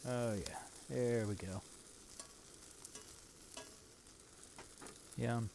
Oh yeah, there we go. Yum.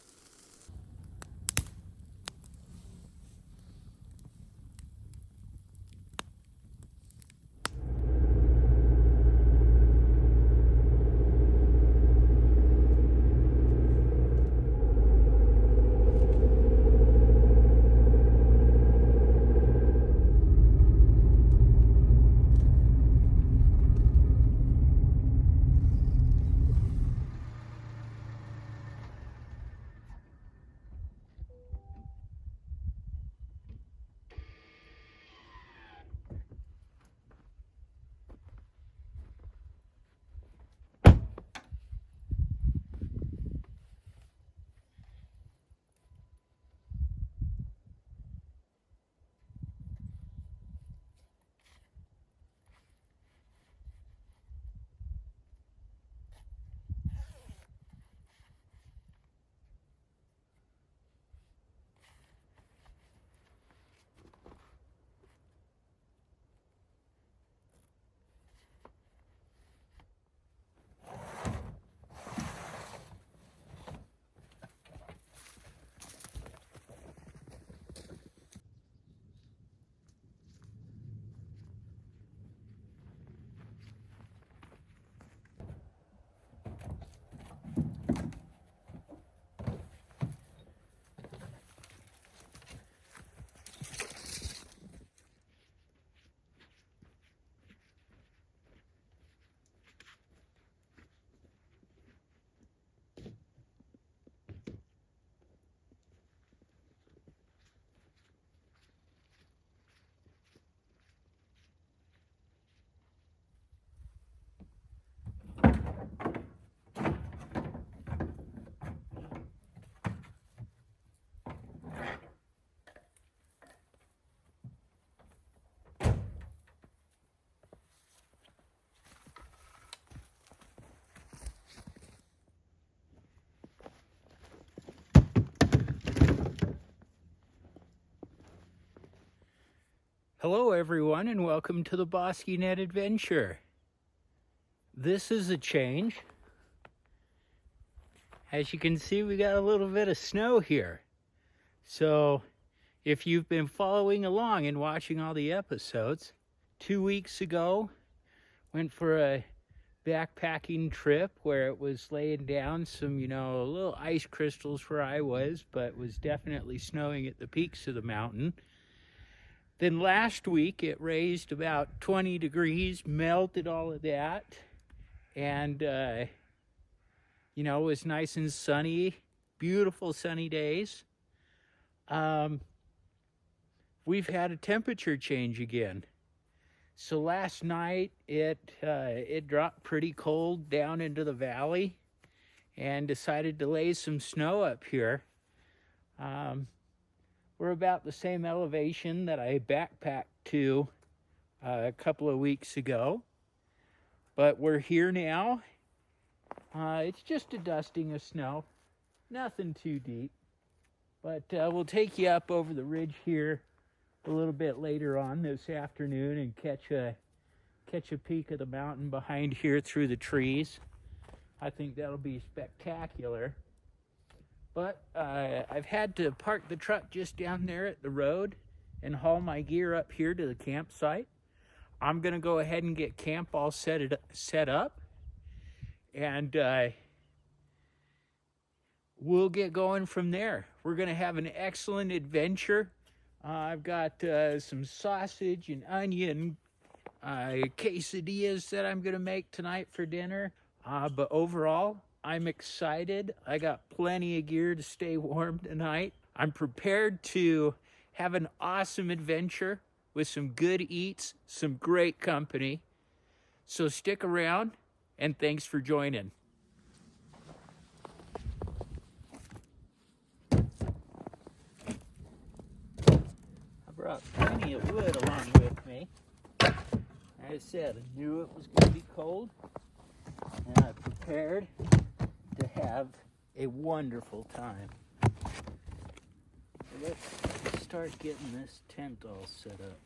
Hello everyone and welcome to the Bosqueenet Adventure. This is a change. As you can see, we got a little bit of snow here. So if you've been following along and watching all the episodes, 2 weeks ago, went for a backpacking trip where it was laying down some, little ice crystals where I was, but it was definitely snowing at the peaks of the mountain. Then last week it raised about 20 degrees, melted all of that, and it was nice and sunny, beautiful sunny days. We've had a temperature change again. So last night it dropped pretty cold down into the valley and decided to lay some snow up here. We're about the same elevation that I backpacked to a couple of weeks ago, but we're here now. It's just a dusting of snow, nothing too deep, but we'll take you up over the ridge here a little bit later on this afternoon and catch a peek of the mountain behind here through the trees. I think that'll be spectacular. But I've had to park the truck just down there at the road and haul my gear up here to the campsite. I'm going to go ahead and get camp all set up. And we'll get going from there. We're going to have an excellent adventure. I've got some sausage and onion quesadillas that I'm going to make tonight for dinner. But overall, I'm excited. I got plenty of gear to stay warm tonight. I'm prepared to have an awesome adventure with some good eats, some great company. So stick around, and thanks for joining. I brought plenty of wood along with me. Like I said, I knew it was going to be cold, and I prepared to have a wonderful time. So let's start getting this tent all set up.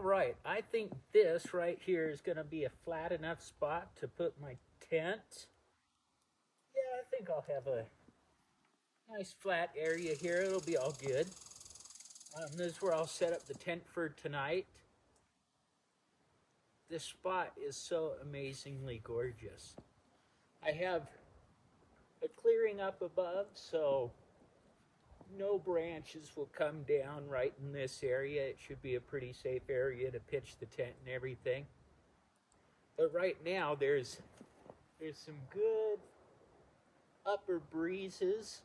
All right, I think this right here is going to be a flat enough spot to put my tent. Yeah, I think I'll have a nice flat area here. It'll be all good. This is where I'll set up the tent for tonight. This spot is so amazingly gorgeous. I have a clearing up above, so no branches will come down right in this area. It should be a pretty safe area to pitch the tent and everything. But right now there's some good upper breezes,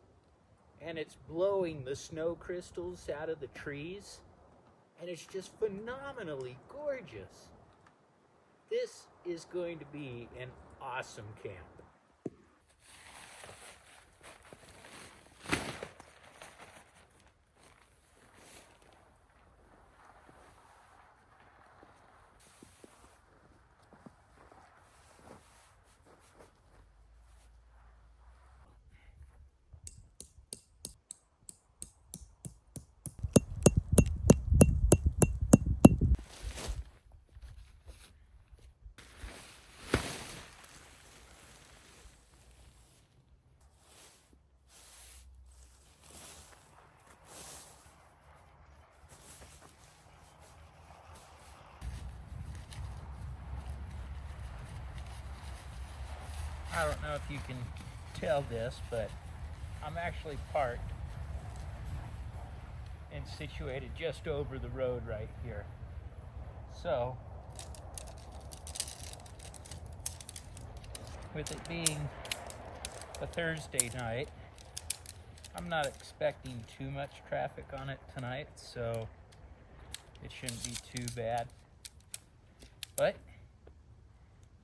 and it's blowing the snow crystals out of the trees, and it's just phenomenally gorgeous. This is going to be an awesome camp. I don't know if you can tell this, but I'm actually parked and situated just over the road right here. So, with it being a Thursday night, I'm not expecting too much traffic on it tonight, so it shouldn't be too bad. But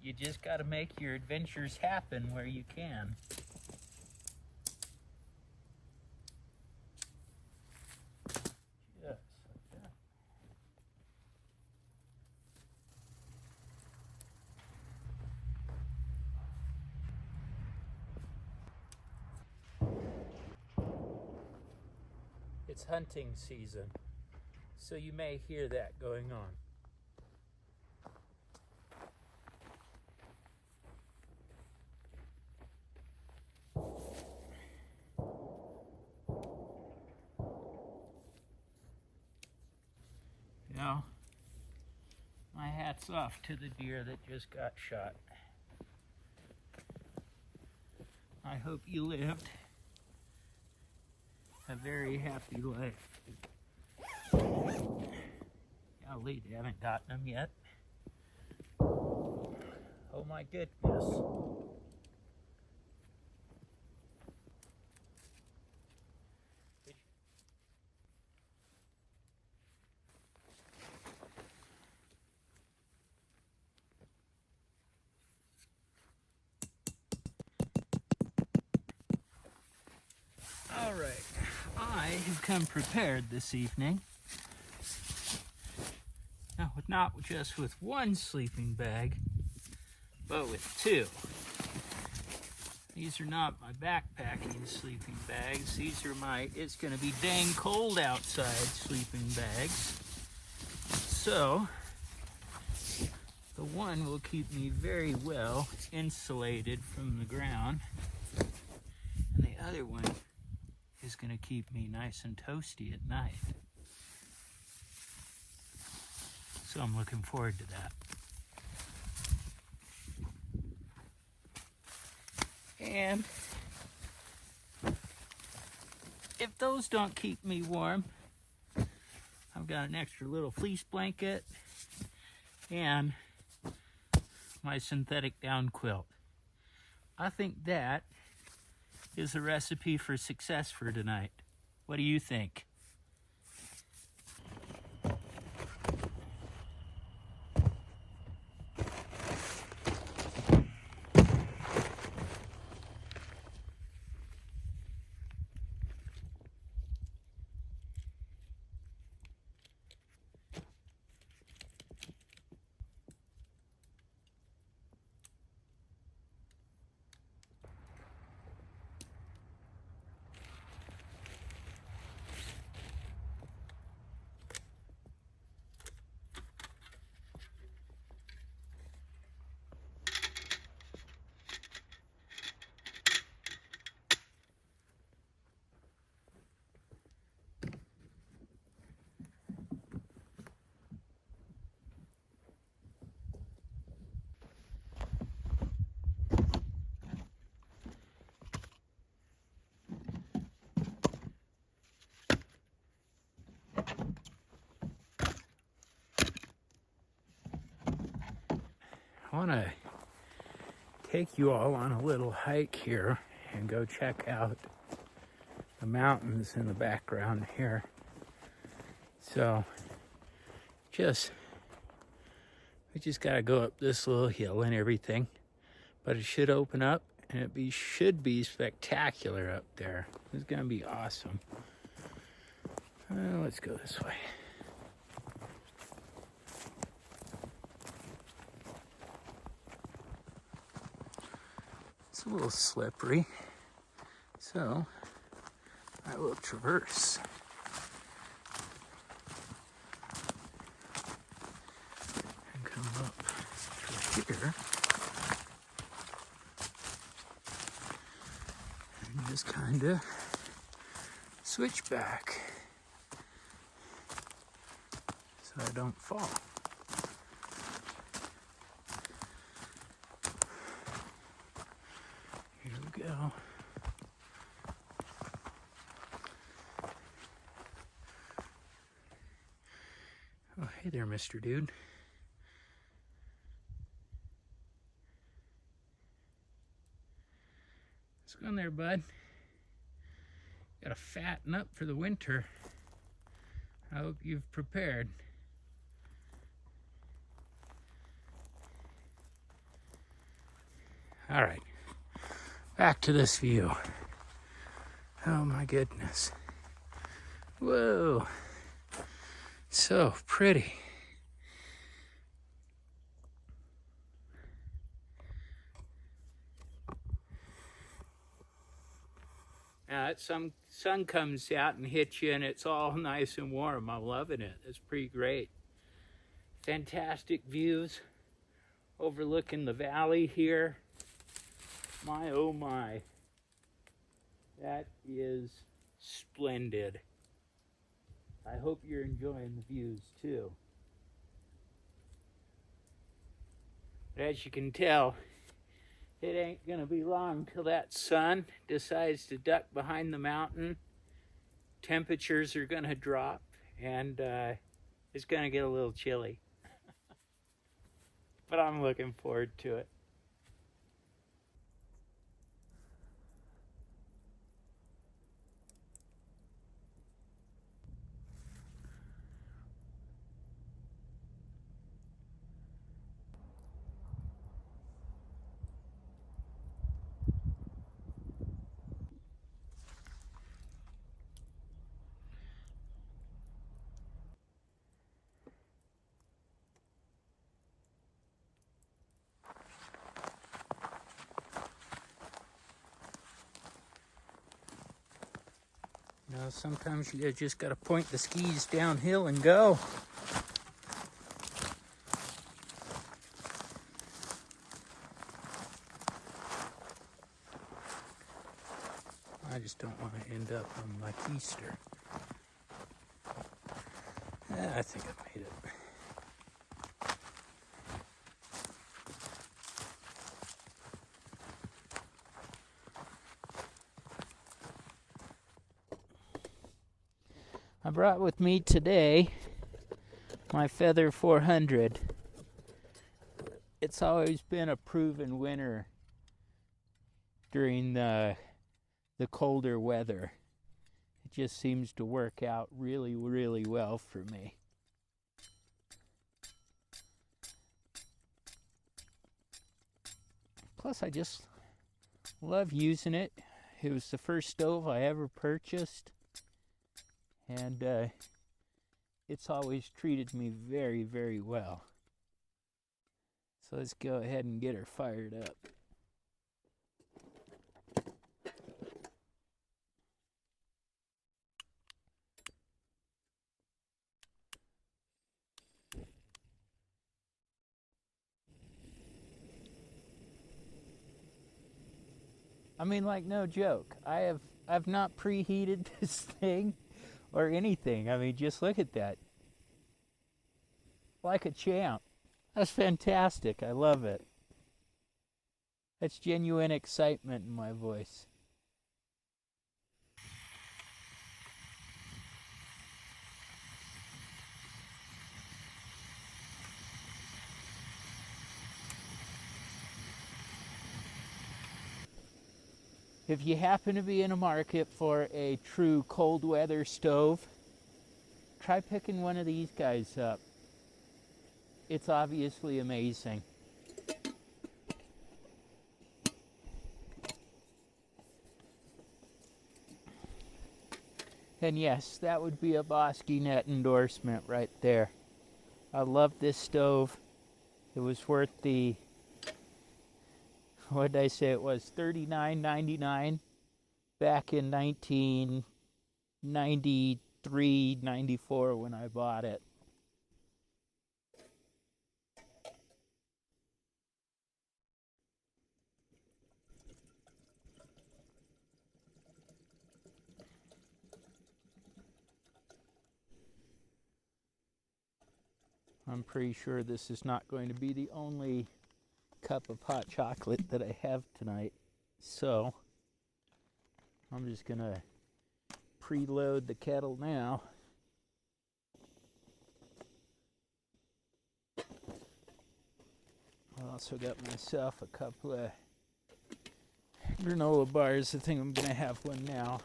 you just got to make your adventures happen where you can. Just like that. It's hunting season, so you may hear that going on. Now, my hat's off to the deer that just got shot. I hope you lived a very happy life. Golly, they haven't gotten them yet. Oh my goodness. All right, I have come prepared this evening. Now, not just with one sleeping bag, but with two. These are not my backpacking sleeping bags. These are my, it's gonna be dang cold outside sleeping bags. So, the one will keep me very well insulated from the ground, and the other one is going to keep me nice and toasty at night. So I'm looking forward to that. And if those don't keep me warm, I've got an extra little fleece blanket and my synthetic down quilt. I think that is a recipe for success for tonight. What do you think? want to take you all on a little hike here and go check out the mountains in the background here. So we just got to go up this little hill and everything, but it should open up and should be spectacular up there. It's going to be awesome. Let's go this way. It's a little slippery, so I will traverse. And come up through here. And just kind of switch back so I don't fall. Here we go. Oh, hey there, Mr. Dude. What's going on there, bud? Gotta fatten up for the winter. I hope you've prepared. All right, back to this view. Oh my goodness. Whoa, so pretty. Now, some sun comes out and hits you and it's all nice and warm. I'm loving it. It's pretty great. Fantastic views overlooking the valley here. My, oh my. That is splendid. I hope you're enjoying the views too. But as you can tell, it ain't gonna be long till that sun decides to duck behind the mountain. Temperatures are gonna drop and it's gonna get a little chilly. But I'm looking forward to it. You know, sometimes you just gotta point the skis downhill and go. I just don't want to end up on my keister. I think I made it. I brought with me today my Feather 400. It's always been a proven winner during the colder weather. It just seems to work out really, really well for me. Plus, I just love using it. It was the first stove I ever purchased. And it's always treated me very, very well. So let's go ahead and get her fired up. I mean, like, no joke. I've not preheated this thing or anything. I mean, just look at that. Like a champ. That's fantastic. I love it. That's genuine excitement in my voice. If you happen to be in a market for a true cold weather stove, try picking one of these guys up. It's obviously amazing. And yes, that would be a Bosqueenet endorsement right there. I love this stove. It was worth the, what did I say it was, $39.99 back in 1993, 94 when I bought it. I'm pretty sure this is not going to be the only cup of hot chocolate that I have tonight. So I'm just gonna preload the kettle now. I also got myself a couple of granola bars. I think I'm gonna have one now.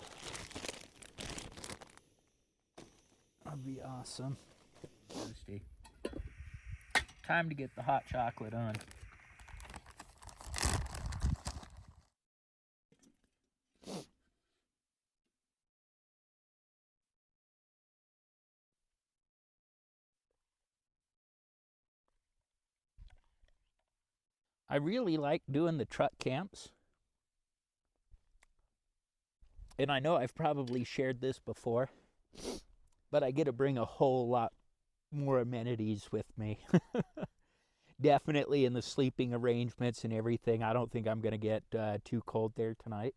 That'd be awesome. Thirsty. Time to get the hot chocolate on. I really like doing the truck camps. And I know I've probably shared this before, but I get to bring a whole lot more amenities with me. Definitely in the sleeping arrangements and everything. I don't think I'm going to get too cold there tonight.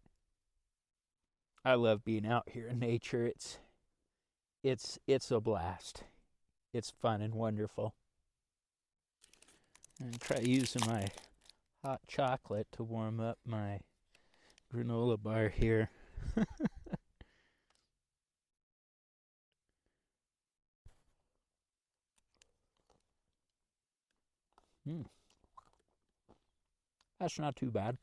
I love being out here in nature. It's a blast. It's fun and wonderful. And try using my hot chocolate to warm up my granola bar here. That's not too bad.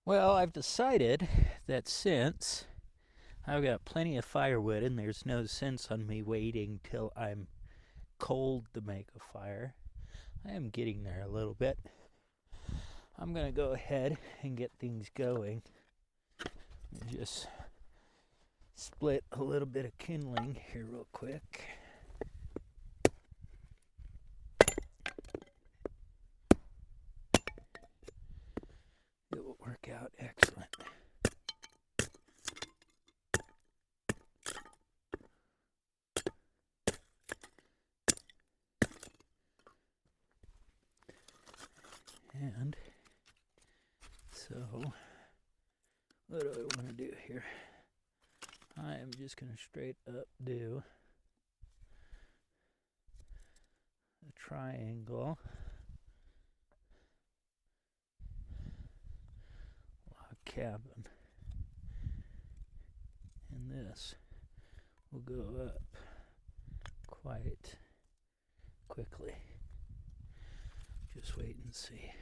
Well, I've decided that since I've got plenty of firewood and there's no sense on me waiting till I'm cold to make a fire, I am getting there a little bit. I'm going to go ahead and get things going. And just split a little bit of kindling here real quick. It will work out excellent. And so, what do I want to do here? I am just going to straight up do a triangle log cabin, and this will go up quite quickly. Just wait and see.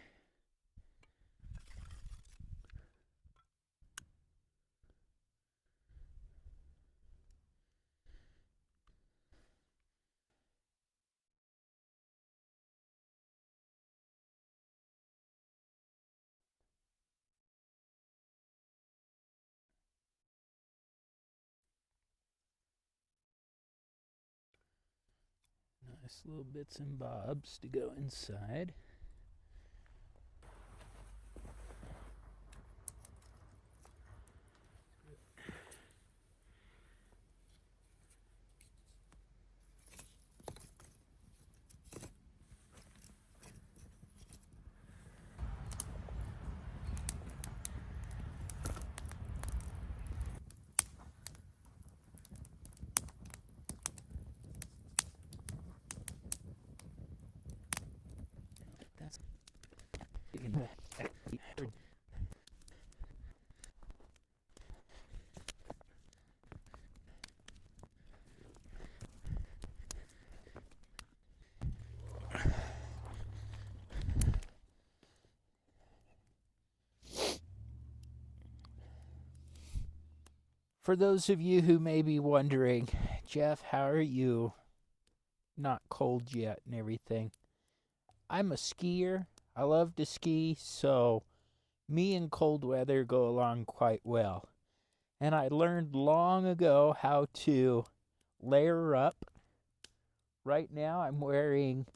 Nice little bits and bobs to go inside. For those of you who may be wondering, Jeff, how are you not cold yet and everything? I'm a skier. I love to ski, so me and cold weather go along quite well. And I learned long ago how to layer up. Right now I'm wearing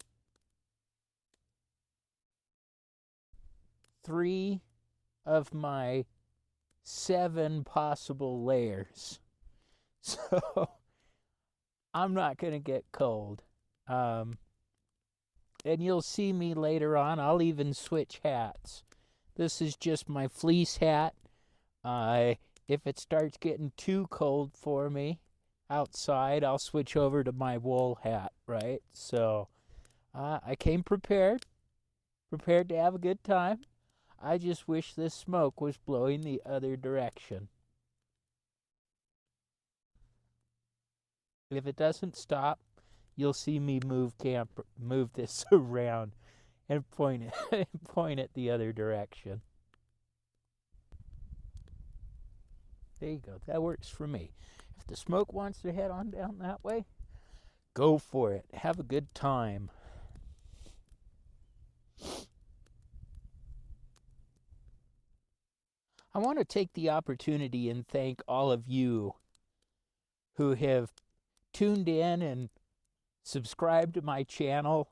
3 of my 7 possible layers. So I'm not going to get cold. And you'll see me later on. I'll even switch hats. This is just my fleece hat. If it starts getting too cold for me outside, I'll switch over to my wool hat, right? So I came prepared to have a good time. I just wish this smoke was blowing the other direction. If it doesn't stop, you'll see me move this around and point it the other direction. There you go. That works for me. If the smoke wants to head on down that way, go for it. Have a good time. I want to take the opportunity and thank all of you who have tuned in and subscribed to my channel.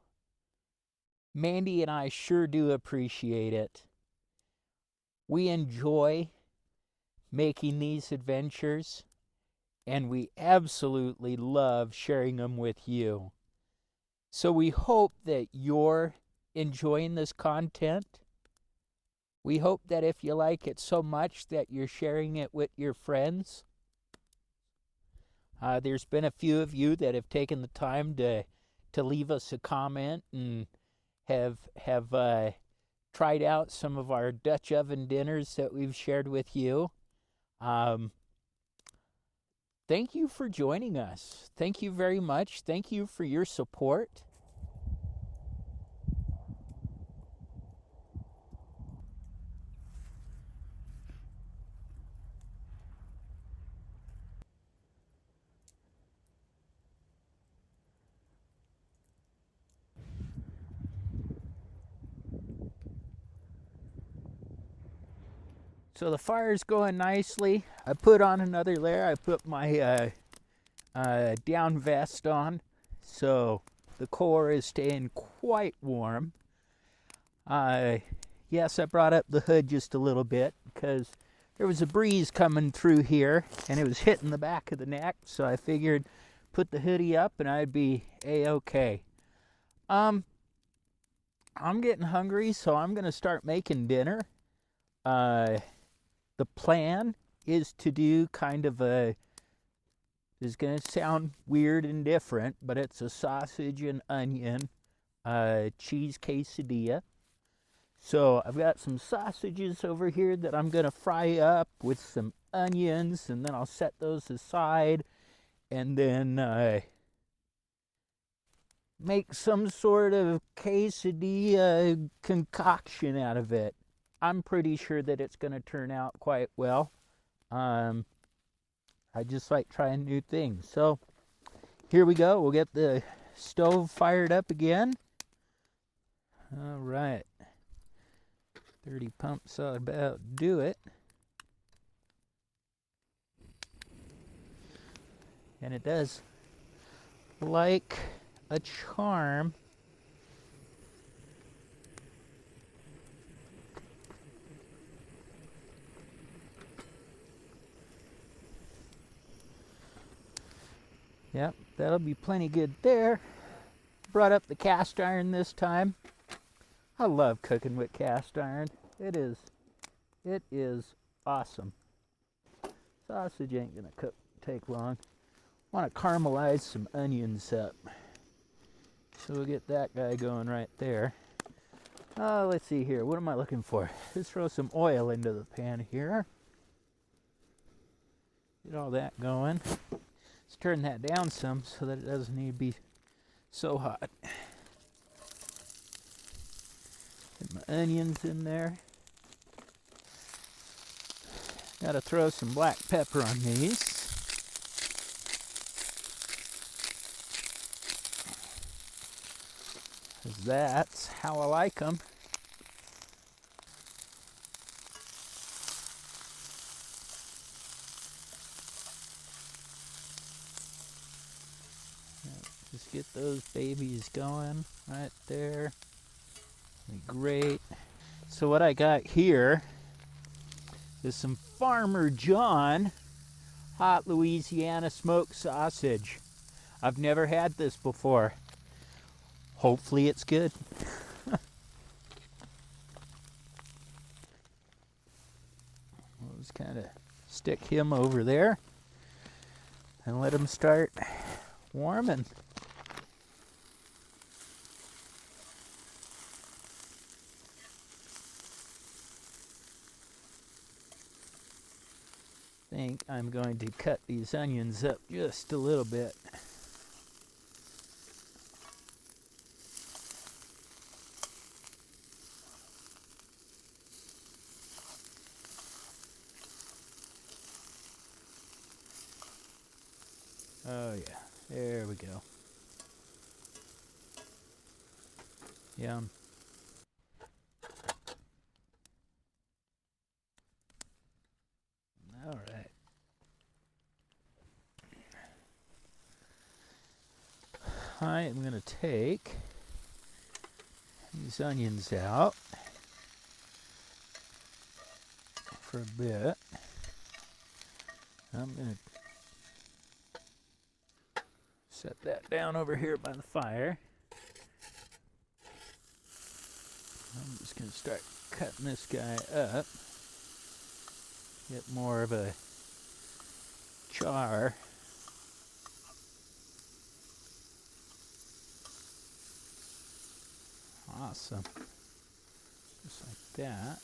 Mandy and I sure do appreciate it. We enjoy making these adventures, and we absolutely love sharing them with you. So we hope that you're enjoying this content. We hope that if you like it so much that you're sharing it with your friends. There's been a few of you that have taken the time to leave us a comment and have tried out some of our Dutch oven dinners that we've shared with you. Thank you for joining us. Thank you very much. Thank you for your support. So the fire's going nicely. I put on another layer. I put my down vest on, so the core is staying quite warm. Yes, I brought up the hood just a little bit because there was a breeze coming through here and it was hitting the back of the neck, so I figured put the hoodie up and I'd be a-okay. I'm getting hungry, so I'm gonna start making dinner. The plan is to do kind of a, this is going to sound weird and different, but it's a sausage and onion cheese quesadilla. So I've got some sausages over here that I'm going to fry up with some onions, and then I'll set those aside and then make some sort of quesadilla concoction out of it. I'm pretty sure that it's going to turn out quite well. I just like trying new things. So here we go. We'll get the stove fired up again. All right. 30 pumps ought about do it. And it does. Like a charm. Yep, that'll be plenty good there. Brought up the cast iron this time. I love cooking with cast iron. It is awesome. Sausage ain't gonna take long. Want to caramelize some onions up. So we'll get that guy going right there. Let's see here. What am I looking for? Let's throw some oil into the pan here. Get all that going. Let's turn that down some so that it doesn't need to be so hot. Get my onions in there. Gotta throw some black pepper on these. Cause that's how I like them. Just get those babies going right there. Be great. So what I got here is some Farmer John hot Louisiana smoked sausage. I've never had this before. Hopefully it's good. We'll just kind of stick him over there and let him start warming. I think I'm going to cut these onions up just a little bit. Oh yeah, there we go. Yum. All right. I am going to take these onions out for a bit. I'm going to set that down over here by the fire. I'm just going to start cutting this guy up. Get more of a char. Awesome. Just like that.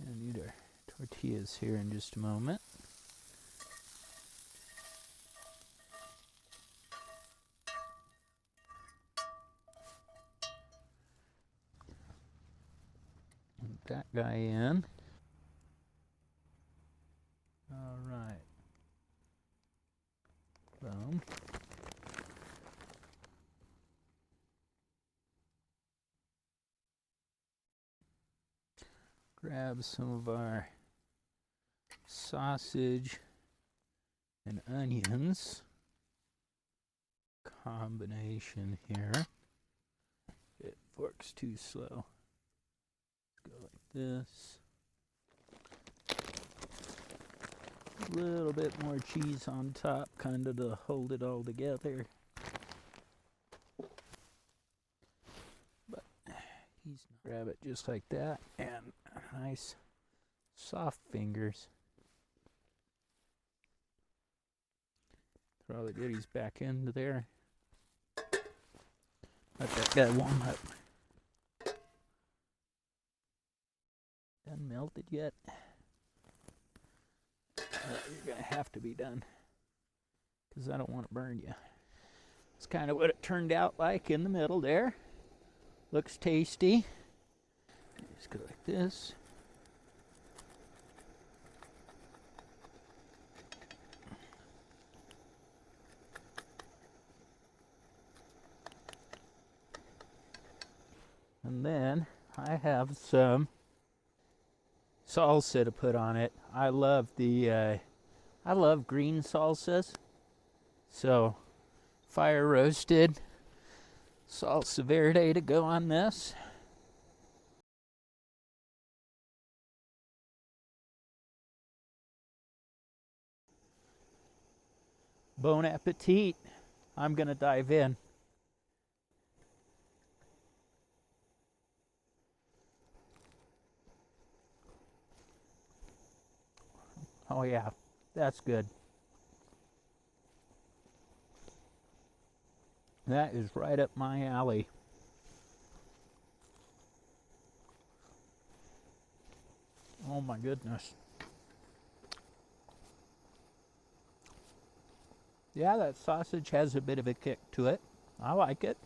And need our tortillas here in just a moment. Put that guy in. All right. Boom. Grab some of our sausage and onions combination here. It forks too slow. Let's go like this. A little bit more cheese on top, kind of to hold it all together. But he's not. Grab it just like that, and nice soft fingers. Throw the goodies back into there. Let that guy warm up. Done melted yet? You're gonna have to be done, because I don't want to burn you. It's kind of what it turned out like in the middle there. Looks tasty. Just go like this. And then I have some salsa to put on it. I love green salsas. So fire roasted salsa verde to go on this. Bon appetit. I'm gonna dive in. Oh yeah, that's good. That is right up my alley. Oh my goodness. Yeah, that sausage has a bit of a kick to it. I like it.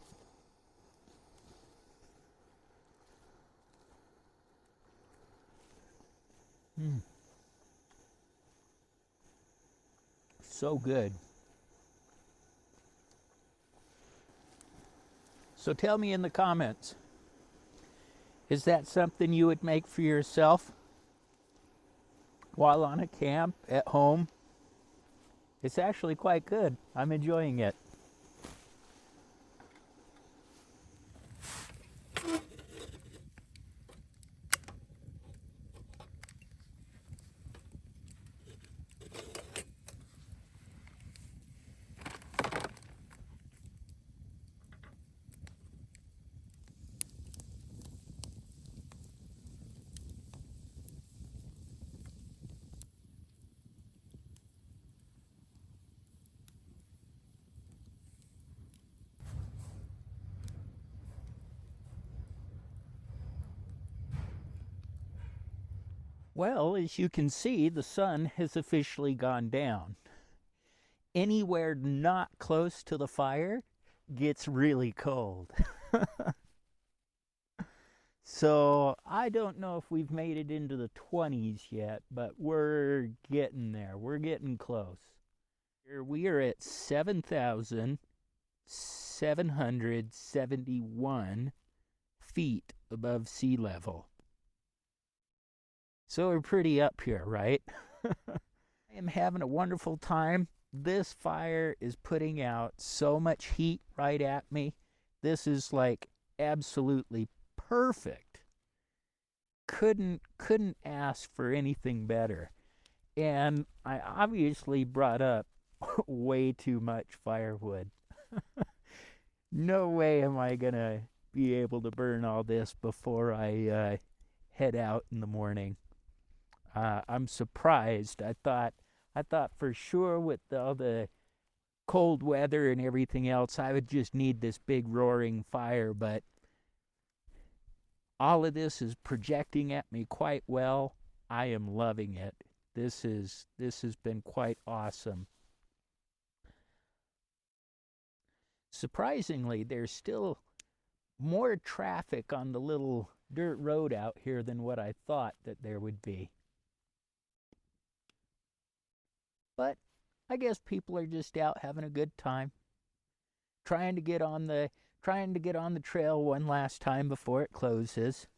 So good. So tell me in the comments, is that something you would make for yourself while on a camp at home? It's actually quite good. I'm enjoying it. Well, as you can see, the sun has officially gone down. Anywhere not close to the fire gets really cold. So I don't know if we've made it into the 20s yet, but we're getting there. We're getting close. Here we are at 7,771 feet above sea level. So we're pretty up here, right? I am having a wonderful time. This fire is putting out so much heat right at me. This is like absolutely perfect. Couldn't ask for anything better. And I obviously brought up way too much firewood. No way am I gonna be able to burn all this before I head out in the morning. I'm surprised. I thought for sure with all the cold weather and everything else, I would just need this big roaring fire, but all of this is projecting at me quite well. I am loving it. This has been quite awesome. Surprisingly, there's still more traffic on the little dirt road out here than what I thought that there would be. But I guess people are just out having a good time, trying to get on the trail one last time before it closes.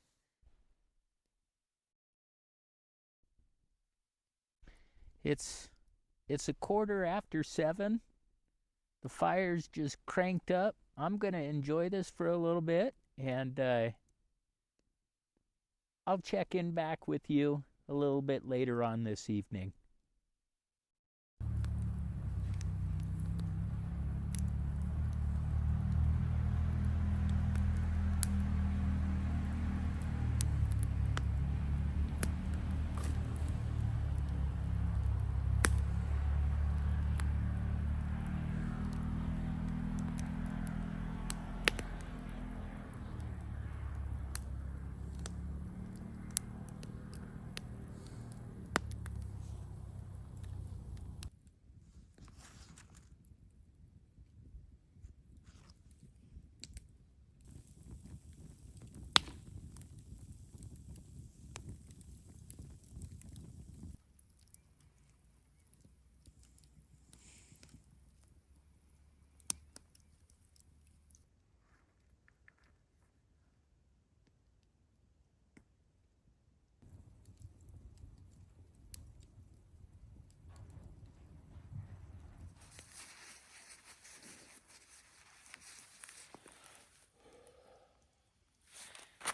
It's 7:15. The fire's just cranked up. I'm gonna enjoy this for a little bit, and I'll check in back with you a little bit later on this evening.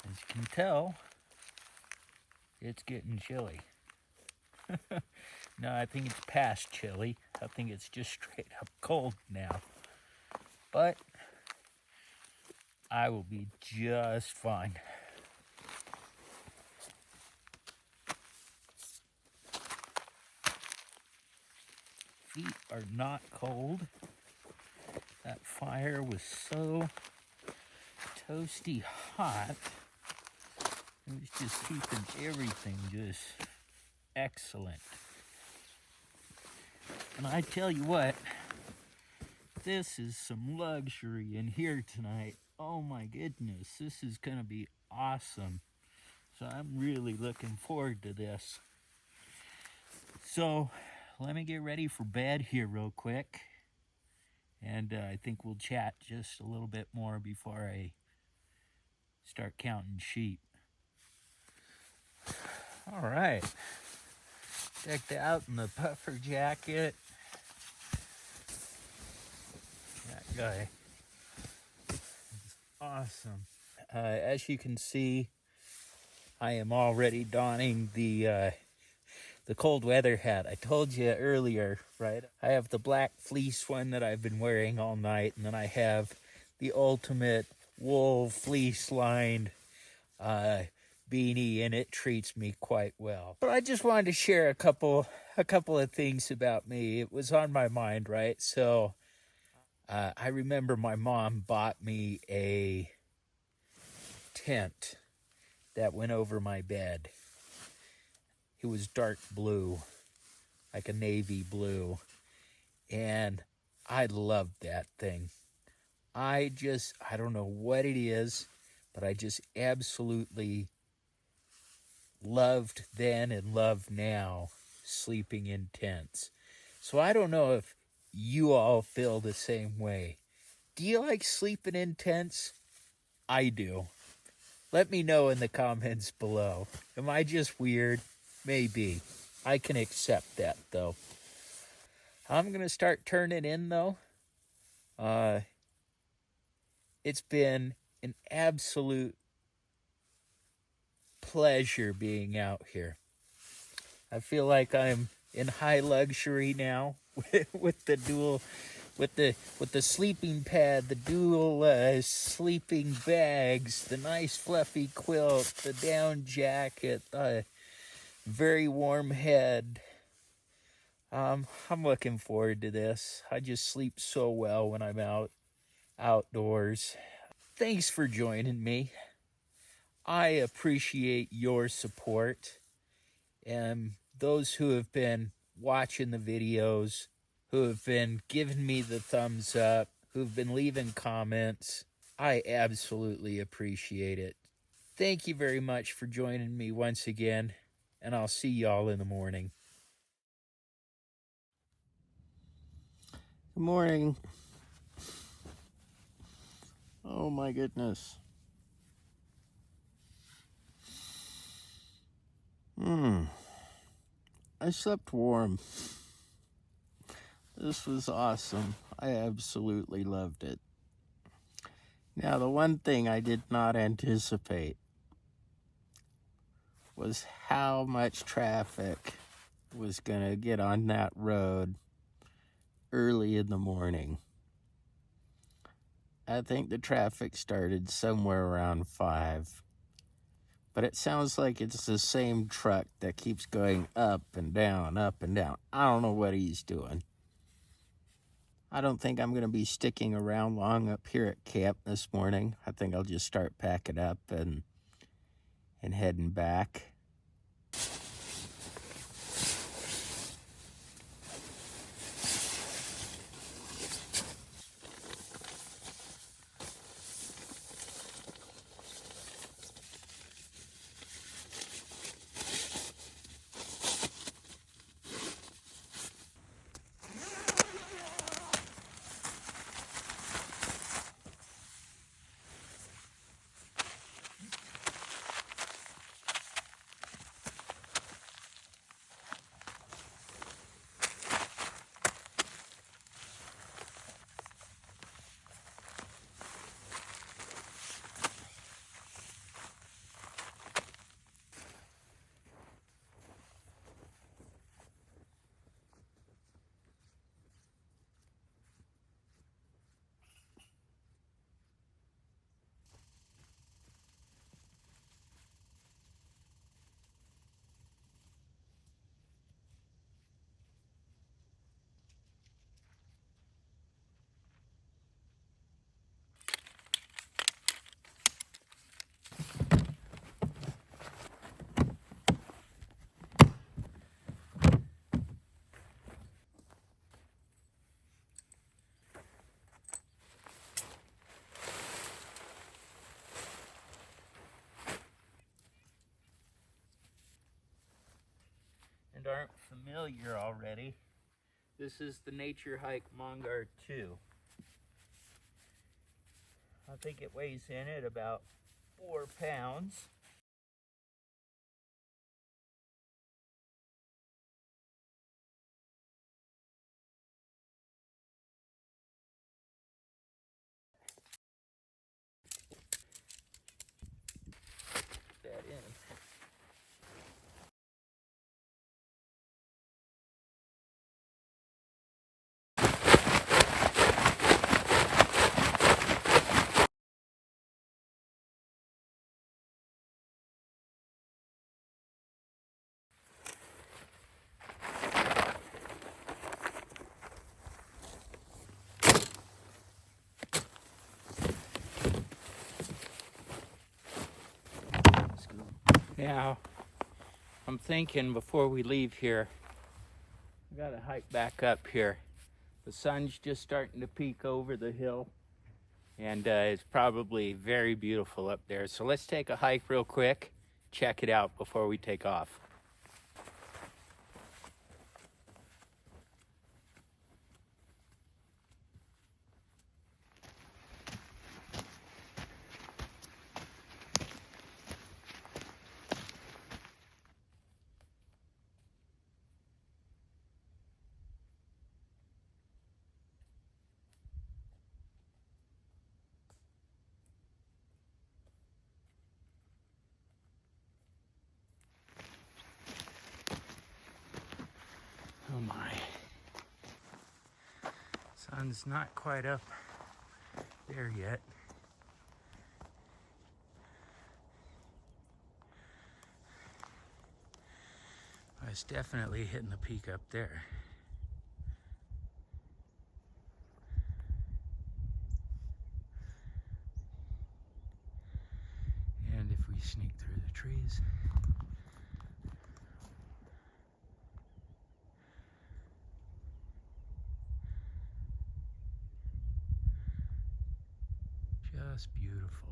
As you can tell, it's getting chilly. No, I think it's past chilly. I think it's just straight up cold now. But I will be just fine. Feet are not cold. That fire was so toasty hot. It was just keeping everything just excellent. And I tell you what, this is some luxury in here tonight. Oh my goodness, this is gonna be awesome. So I'm really looking forward to this. So let me get ready for bed here real quick. And I think we'll chat just a little bit more before I start counting sheep. All right, decked out in the puffer jacket. That guy is awesome. As you can see, I am already donning the cold weather hat. I told you earlier, right? I have the black fleece one that I've been wearing all night, and then I have the ultimate wool fleece lined beanie, and it treats me quite well. But I just wanted to share a couple of things about me. It was on my mind, right? So I remember my mom bought me a tent that went over my bed. It was dark blue, like a navy blue, and I loved that thing. I don't know what it is, but I just absolutely loved then and love now sleeping in tents. So I don't know if you all feel the same way. Do you like sleeping in tents? I do. Let me know in the comments below. Am I just weird? Maybe. I can accept that, though. I'm going to start turning in, though. It's been an absolute pleasure being out here. I feel like I'm in high luxury now with the dual, with the sleeping pad, the dual sleeping bags, the nice fluffy quilt, the down jacket, very warm head. I'm looking forward to this. I just sleep so well when I'm outdoors. Thanks for joining me. I appreciate your support, and those who have been watching the videos, who have been giving me the thumbs up, who've been leaving comments. I absolutely appreciate it. Thank you very much for joining me once again, and I'll see y'all in the morning. Good morning. Oh my goodness. I slept warm. This was awesome. I absolutely loved it. Now, the one thing I did not anticipate was how much traffic was going to get on that road early in the morning. I think the traffic started somewhere around 5. But it sounds like it's the same truck that keeps going up and down, up and down. I don't know what he's doing. I don't think I'm going to be sticking around long up here at camp this morning. I think I'll just start packing up and heading back. around aren't familiar already, this is the Nature Hike Mongar 2. I think it weighs in at about 4 pounds. Put that in. Now, I'm thinking before we leave here, we gotta hike back up here. The sun's just starting to peek over the hill, and it's probably very beautiful up there. So let's take a hike real quick, check it out before we take off. Oh my. Sun's not quite up there yet. It's definitely hitting the peak up there. And if we sneak through the trees, just beautiful.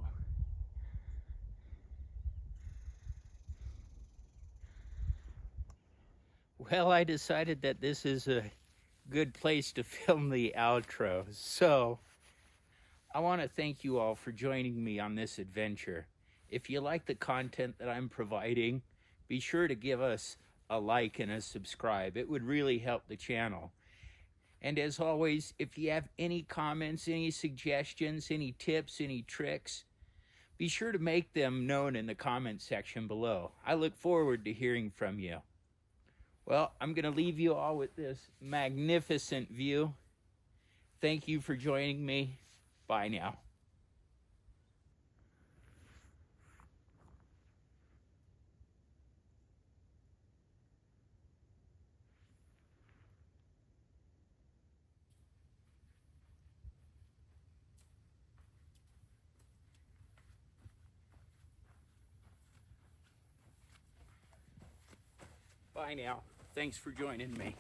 Well, I decided that this is a good place to film the outro. So, I want to thank you all for joining me on this adventure. If you like the content that I'm providing, be sure to give us a like and a subscribe. It would really help the channel. And as always, if you have any comments, any suggestions, any tips, any tricks, be sure to make them known in the comment section below. I look forward to hearing from you. Well, I'm going to leave you all with this magnificent view. Thank you for joining me. Bye now. Bye now. Thanks for joining me.